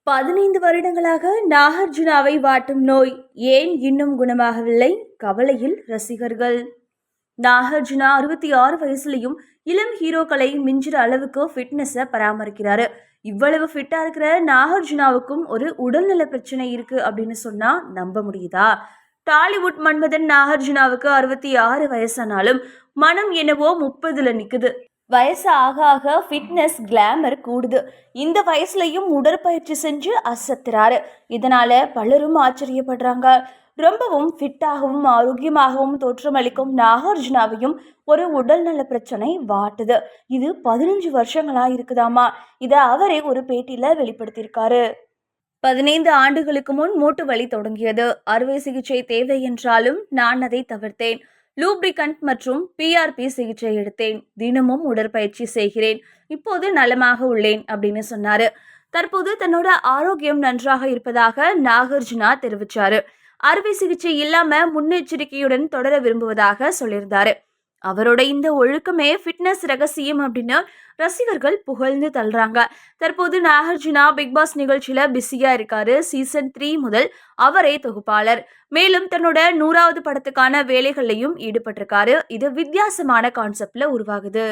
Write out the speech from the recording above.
15 வருடங்களாக நாகார்ஜுனாவை வாட்டும் நோய் ஏன் இன்னும் குணமாகவில்லை? கவலையில் ரசிகர்கள். நாகார்ஜுனா 66 வயசுலயும் இளம் ஹீரோக்களை மிஞ்சுற அளவுக்கு ஃபிட்னஸை பராமரிக்கிறாரு. இவ்வளவு ஃபிட்டா இருக்கிற நாகார்ஜுனாவுக்கும் ஒரு உடல்நல பிரச்சனை இருக்கு அப்படின்னு சொன்னா நம்ப முடியுதா? டாலிவுட் மன்மதன் நாகார்ஜுனாவுக்கு 66 வயசானாலும் மனம் என்னவோ 30ல நிக்குது. வயசு ஆக ஆக ஃபிட்னஸ் கிளாமர் கூடுது. இந்த வயசுலயும் உடற்பயிற்சி செஞ்சு அசத்துறாரு. இதனால பலரும் ஆச்சரியப்படுறாங்க. ரொம்பவும் ஃபிட்டாகவும் ஆரோக்கியமாகவும் தோற்றமளிக்கும் நாகார்ஜுனாவையும் ஒரு உடல்நல பிரச்சனை வாட்டுது. இது 15 வருஷங்களா இருக்குதாமா. இதை அவரே ஒரு பேட்டியில வெளிப்படுத்தியிருக்காரு. 15 ஆண்டுகளுக்கு முன் மூட்டு வலி தொடங்கியது. அறுவை சிகிச்சை தேவை என்றாலும் நான் அதை தவிர்த்தேன். லூப்ரிகன்ட் மற்றும் PRP சிகிச்சை எடுத்தேன். தினமும் உடற்பயிற்சி செய்கிறேன். இப்போது நலமாக உள்ளேன் அப்படின்னு சொன்னாரு. தற்போது தன்னோட ஆரோக்கியம் நன்றாக இருப்பதாக நாகார்ஜுனா தெரிவிச்சாரு. அறுவை சிகிச்சை இல்லாம முன்னெச்சரிக்கையுடன் தொடர விரும்புவதாக சொல்லியிருந்தாரு. அவரோட இந்த ஒழுக்கமே ஃபிட்னஸ் ரகசியம் அப்படின்னு ரசிகர்கள் புகழ்ந்து தள்ளுறாங்க. தற்போது நாகார்ஜுனா பிக்பாஸ் நிகழ்ச்சியில பிஸியா இருக்காரு. சீசன் 3 முதல் அவரே தொகுப்பாளர். மேலும் தன்னோட 100வது படத்துக்கான வேலைகள்லையும் ஈடுபட்டிருக்காரு. இது வித்தியாசமான கான்செப்ட்ல உருவாகுது.